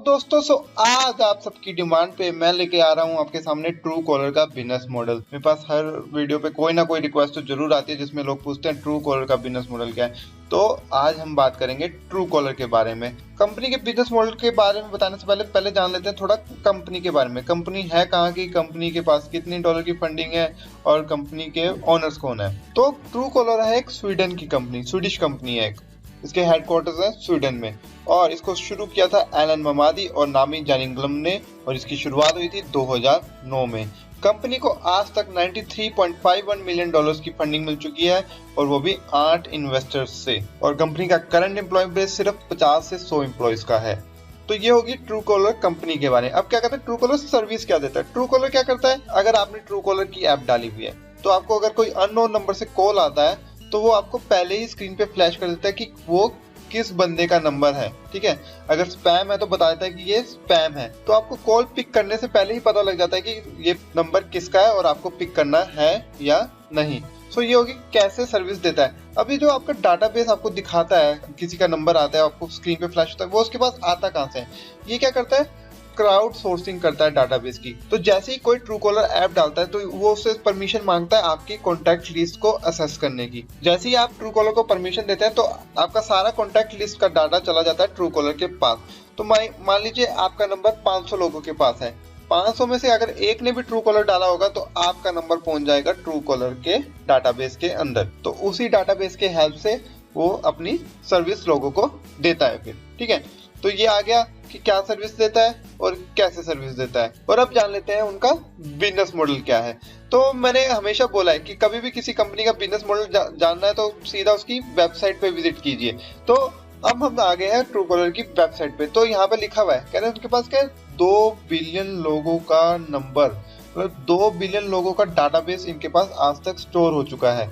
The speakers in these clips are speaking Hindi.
दोस्तों आज आप सबकी डिमांड पे मैं लेके आ रहा हूँ आपके सामने ट्रू कॉलर का बिजनेस मॉडल। मेरे पास हर वीडियो पे कोई ना कोई रिक्वेस्ट तो जरूर आती है जिसमें लोग पूछते हैं ट्रू कॉलर का बिजनेस मॉडल क्या है। तो आज हम बात करेंगे ट्रू कॉलर के बारे में। कंपनी के बिजनेस मॉडल के बारे में बताने से पहले जान लेते हैं थोड़ा कंपनी के बारे में। कंपनी है कहाँ की, कंपनी के पास कितनी डॉलर की फंडिंग है और कंपनी के ओनर्स कौन है। तो ट्रू कॉलर है एक स्वीडन की कंपनी, स्वीडिश कंपनी है। इसके हेडक्वार्टर्स है स्वीडन में और इसको शुरू किया था एलन ममादी और नामी जानिंगलम ने और इसकी शुरुआत हुई थी 2009 में। कंपनी को आज तक 93.51 मिलियन डॉलर्स की फंडिंग मिल चुकी है और वो भी 8 इन्वेस्टर्स से। और कंपनी का करंट एम्प्लॉय बेस सिर्फ 50 से 100 एम्प्लॉयज का है। तो ये होगी ट्रू कॉलर कंपनी के बारे में। अब क्या कहते हैं ट्रू कॉलर सर्विस क्या देता है। ट्रू कॉलर क्या करता है, अगर आपने ट्रू कॉलर की ऐप डाली हुई है तो आपको अगर कोई अननोन नंबर से कॉल आता है तो वो आपको पहले ही स्क्रीन पे फ्लैश कर देता है कि वो किस बंदे का नंबर है। ठीक है, अगर स्पैम है तो बता देता है कि ये स्पैम है। तो आपको कॉल पिक करने से पहले ही पता लग जाता है कि ये नंबर किसका है और आपको पिक करना है या नहीं। सो ये होगी कैसे सर्विस देता है। अभी जो आपका डाटाबेस आपको दिखाता है, किसी का नंबर आता है आपको स्क्रीन पे फ्लैश होता है, वो उसके पास आता कहाँ से है। ये क्या करता है, क्राउड सोर्सिंग करता है डाटाबेस की। तो जैसे ही कोई ट्रू कॉलर ऐप डालता है तो वो उससे परमिशन मांगता है आपकी कॉन्टैक्ट लिस्ट को असेस करने की। जैसे ही आप ट्रू कॉलर को परमिशन देते हैं तो आपका सारा कॉन्टैक्ट लिस्ट का डाटा चला जाता है ट्रू कॉलर के पास। तो मान लीजिए आपका नंबर 500 लोगों के पास है, 500 में से अगर एक ने भी ट्रू कॉलर डाला होगा तो आपका नंबर पहुंच जाएगा ट्रू कॉलर के डाटाबेस के अंदर। तो उसी डाटाबेस के हेल्प से वो अपनी सर्विस लोगों को देता है फिर। ठीक है, तो ये आ गया कि क्या सर्विस देता है और कैसे सर्विस देता है। और अब जान लेते हैं उनका बिजनेस मॉडल क्या है। तो मैंने हमेशा बोला है कि कभी भी किसी कंपनी का बिजनेस मॉडल जानना है तो सीधा उसकी वेबसाइट पे विजिट कीजिए। तो अब हम आ गए हैं ट्रू कॉलर की वेबसाइट पे। तो यहाँ पे लिखा हुआ है, कह रहे हैं उनके पास क्या है, 2 बिलियन लोगों का नंबर, मतलब 2 बिलियन लोगों का डाटाबेस इनके पास आज तक स्टोर हो चुका है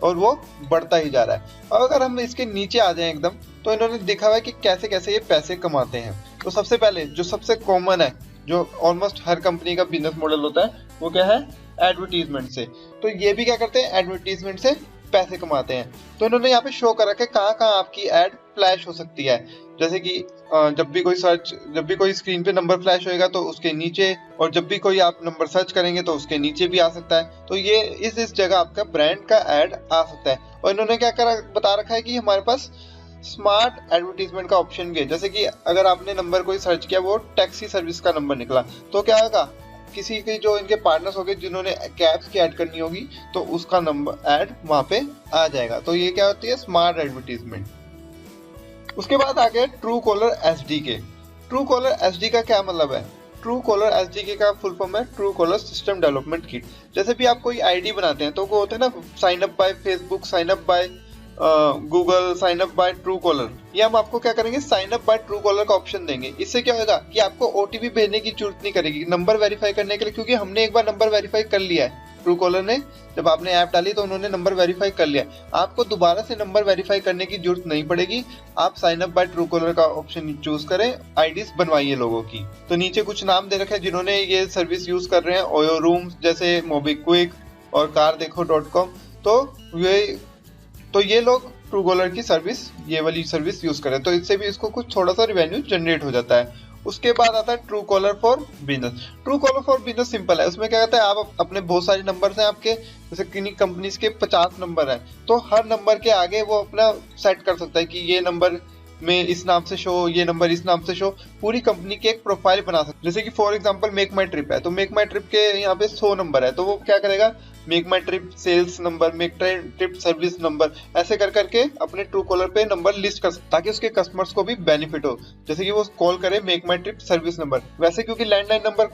और वो बढ़ता ही जा रहा है। और अगर हम इसके नीचे आ जाएं एकदम, तो इन्होंने देखा हुआ है कि कैसे कैसे ये पैसे कमाते हैं। तो सबसे पहले जो सबसे कॉमन है, जो ऑलमोस्ट हर कंपनी का बिजनेस मॉडल होता है, वो क्या है, एडवर्टीजमेंट से। तो ये भी क्या करते हैं, एडवर्टीजमेंट से पैसे कमाते हैं। तो इन्होंने यहाँ पे शो कर रखा है कहाँ कहाँ आपकी एड फ्लैश हो सकती है। जैसे कि जब भी कोई स्क्रीन पे नंबर फ्लैश होएगा तो उसके नीचे, और जब भी कोई आप नंबर सर्च करेंगे तो उसके नीचे भी आ सकता है। तो ये इस जगह आपका ब्रांड का एड आ सकता है। और इन्होंने क्या बता रखा है कि हमारे पास स्मार्ट एडवर्टीजमेंट का ऑप्शन भी है। जैसे कि अगर आपने नंबर कोई सर्च किया, वो टैक्सी सर्विस का नंबर निकला, तो क्या होगा, किसी के जो इनके पार्टनर्स होंगे जिन्होंने कैब्स की ऐड करनी होगी तो उसका नंबर ऐड वहां पे आ जाएगा। तो ये क्या होती है, स्मार्ट एडवर्टीजमेंट। उसके बाद आ गया true collar SDK. True collar SD का क्या मतलब है। ट्रू कॉलर एसडीके का फुल फॉर्म है true collar system development kit. जैसे भी आप कोई आईडी बनाते हैं तो वो होते हैं ना, sign up by Facebook, sign up by Google, sign up by Truecaller. ये हम आपको क्या करेंगे, sign up by Truecaller का ऑप्शन देंगे। इससे क्या होगा कि आपको ओटीपी भेजने की जरूरत नहीं करेगी नंबर वेरीफाई करने के लिए, क्योंकि हमने एक बार नंबर वेरीफाई कर लिया है। ट्रू कॉलर ने जब आपने ऐप डाली तो उन्होंने नंबर वेरीफाई कर लिया। आपको दोबारा से नंबर वेरीफाई करने की जरूरत नहीं पड़ेगी। आप sign up by Truecaller का ऑप्शन चूज करें, आईडीज बनवाइए लोगों की। तो नीचे कुछ नाम दे रखे हैं जिन्होंने ये सर्विस यूज कर रहे हैं, ओयो रूम जैसे, मोबीक्विक और car-dekho.com। तो ये लोग ट्रू कॉलर की सर्विस, ये वाली सर्विस यूज करें तो इससे भी इसको कुछ थोड़ा सा रिवेन्यू जनरेट हो जाता है। उसके बाद आता है true collar for business. True collar for business simple है। उसमें क्या कहता है, आप अपने बहुत सारे नंबर हैं आपके, जैसे किन्हीं कंपनीज के 50 नंबर हैं, तो हर नंबर के आगे वो अपना सेट कर सकता है कि ये नंबर में इस नाम से शो, ये नंबर इस नाम से शो। पूरी कंपनी की एक प्रोफाइल बना सकते। जैसे कि for example make my trip है, तो मेक माई ट्रिप के यहाँ पे 100 नंबर है, तो वो क्या करेगा, make my trip sales number, make trip service number, ऐसे कर करके अपने ट्रू कॉलर पे नंबर लिस्ट कर सकता, ताकि उसके कस्टमर्स को भी बेनिफिट हो। जैसे कि वो कॉल करे make my trip service number, वैसे क्योंकि लैंडलाइन नंबर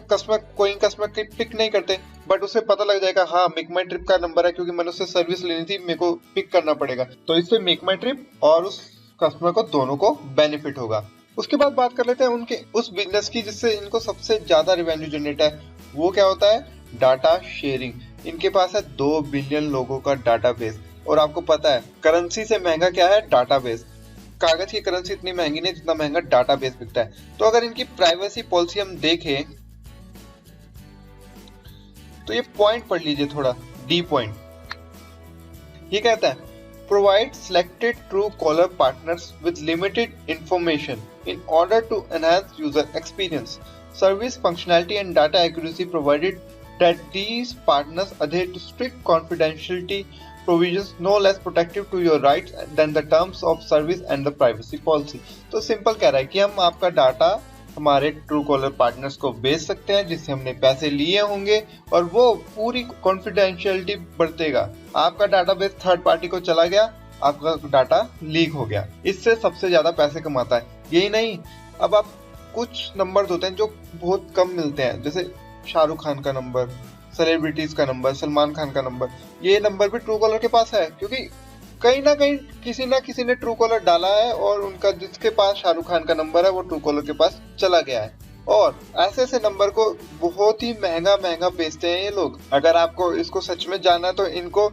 कोई कस्टमर पिक नहीं करते, बट उसे पता लग जाएगा हाँ मेक माई ट्रिप का नंबर है, क्योंकि मैंने उससे सर्विस लेनी थी, मेरे को पिक करना पड़ेगा। तो इससे मेक माई ट्रिप और उस कस्टमर को दोनों को बेनिफिट होगा। उसके बाद बात कर लेते हैं उनके उस बिजनेस की जिससे इनको सबसे ज्यादा रेवेन्यू जनरेट है। वो क्या होता है, डाटा शेयरिंग। इनके पास है 2 बिलियन लोगों का डाटाबेस। और आपको पता है करेंसी से महंगा क्या है, डाटाबेस। कागज की करेंसी इतनी महंगी नहीं जितना महंगा डाटाबेस बिकता है। तो अगर इनकी प्राइवेसी पॉलिसी हम देखें तो ये पॉइंट पढ़ लीजिए थोड़ा, डी पॉइंट। ये कहता है Provide selected Truecaller partners with limited information in order to enhance user experience. Service functionality and data accuracy provided that these partners adhere to strict confidentiality provisions no less protective to your rights than the terms of service and the privacy policy. तो सिंपल कह रहा है कि हम आपका डाटा हमारे Truecaller पार्टनर्स को बेच सकते हैं जिससे हमने पैसे लिए होंगे और वो पूरी कॉन्फिडेंशियलिटी बरतेगा। आपका डाटाबेस थर्ड पार्टी को चला गया, आपका डाटा लीक हो गया, इससे सबसे ज्यादा पैसे कमाता है। यही नहीं, अब आप कुछ नंबर होते हैं जो बहुत कम मिलते हैं, जैसे शाहरुख खान का नंबर, सेलिब्रिटीज का नंबर, सलमान खान का नंबर, ये नंबर भी Truecaller के पास है क्योंकि कहीं ना कहीं किसी ने Truecaller डाला है और उनका जिसके पास शाहरुख खान का नंबर है वो Truecaller के पास चला गया है। और ऐसे नंबर को बहुत ही महंगा बेचते हैं ये लोग। अगर आपको इसको सच में जानना है तो इनको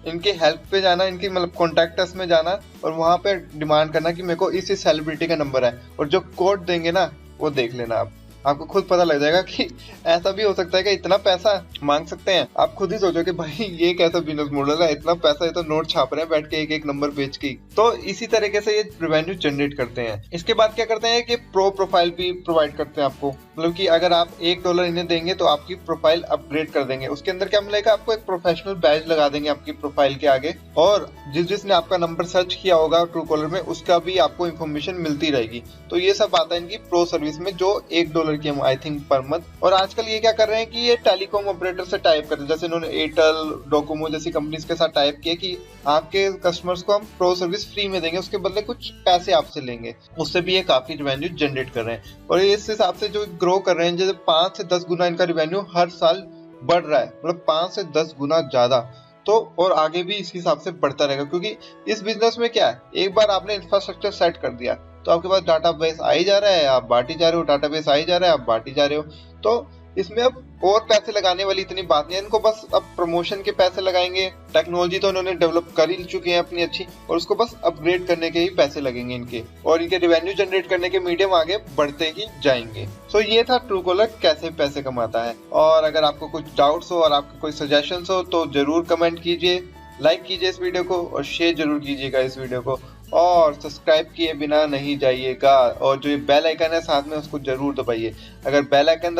इनकी हेल्प पे जाना, इनकी मतलब कॉन्टेक्ट में जाना और वहां पे डिमांड करना कि मेरे को इस सेलिब्रिटी का नंबर है, और जो कोड देंगे ना वो देख लेना आपको खुद पता लग जाएगा कि ऐसा भी हो सकता है कि इतना पैसा मांग सकते हैं। आप खुद ही सोचो कि भाई ये कैसा बिजनेस मॉडल है, इतना पैसा, ये तो नोट छाप रहे हैं बैठ के एक नंबर बेच के। तो इसी तरीके से ये रेवेन्यू जनरेट करते हैं। इसके बाद क्या करते हैं कि प्रो प्रोफाइल भी प्रोवाइड करते हैं आपको, मतलब कि अगर आप $1 इन्हें देंगे तो आपकी प्रोफाइल अपग्रेड कर देंगे। उसके अंदर क्या मिलेगा, आपको एक प्रोफेशनल बैज लगा देंगे आपकी प्रोफाइल के आगे, और जिसने आपका नंबर सर्च किया होगा Truecaller में उसका भी आपको इन्फॉर्मेशन मिलती रहेगी। तो ये सब आता है इनकी प्रो सर्विस में, जो $1 की आई थिंक पर मंथ। और आजकल ये क्या कर रहे हैं कि ये टेलीकॉम ऑपरेटर से टाइप करते हैं, जैसे इन्होंने एयरटेल, डोकोमो जैसी कंपनीज के साथ टाइप किया कि आपके कस्टमर्स को हम प्रो सर्विस फ्री में देंगे, उसके बदले कुछ पैसे आपसे लेंगे। उससे भी ये काफी रेवेन्यू जनरेट कर रहे हैं और इस हिसाब से जो ग्रो कर रहे हैं, जैसे 5 से 10 गुना इनका रेवेन्यू हर साल बढ़ रहा है, मतलब 5 से 10 गुना ज्यादा। तो और आगे भी इस हिसाब से बढ़ता रहेगा, क्योंकि इस बिजनेस में क्या है, एक बार आपने इंफ्रास्ट्रक्चर सेट कर दिया तो आपके पास डाटाबेस आ ही जा रहा है, आप बांटी जा रहे हो, डाटाबेस आ ही जा रहा है, आप बांटी जा रहे हो। तो इसमें अब और पैसे लगाने वाली इतनी बात नहीं है, इनको बस अब प्रमोशन के पैसे लगाएंगे। टेक्नोलॉजी तो इन्होंने डेवलप कर ही चुके हैं अपनी अच्छी, और उसको बस अपग्रेड करने के ही पैसे लगेंगे इनके, और इनके रेवेन्यू जनरेट करने के मीडियम आगे बढ़ते ही जाएंगे। सो ये था Truecaller कैसे पैसे कमाता है। और अगर आपको कुछ डाउट्स हो और आपके कोई सजेशंस हो तो जरूर कमेंट कीजिए, लाइक कीजिए इस वीडियो को और शेयर जरूर कीजिएगा इस वीडियो को, और सब्सक्राइब किए बिना नहीं जाइएगा। और जो ये बेल आइकन है साथ में उसको जरूर दबाइए। अगर बेल आइकन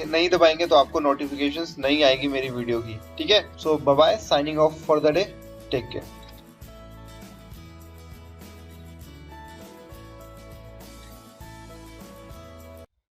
नहीं दबाएंगे तो आपको नोटिफिकेशंस नहीं आएगी मेरी वीडियो की। ठीक है, so bye bye, signing off for the day, take care.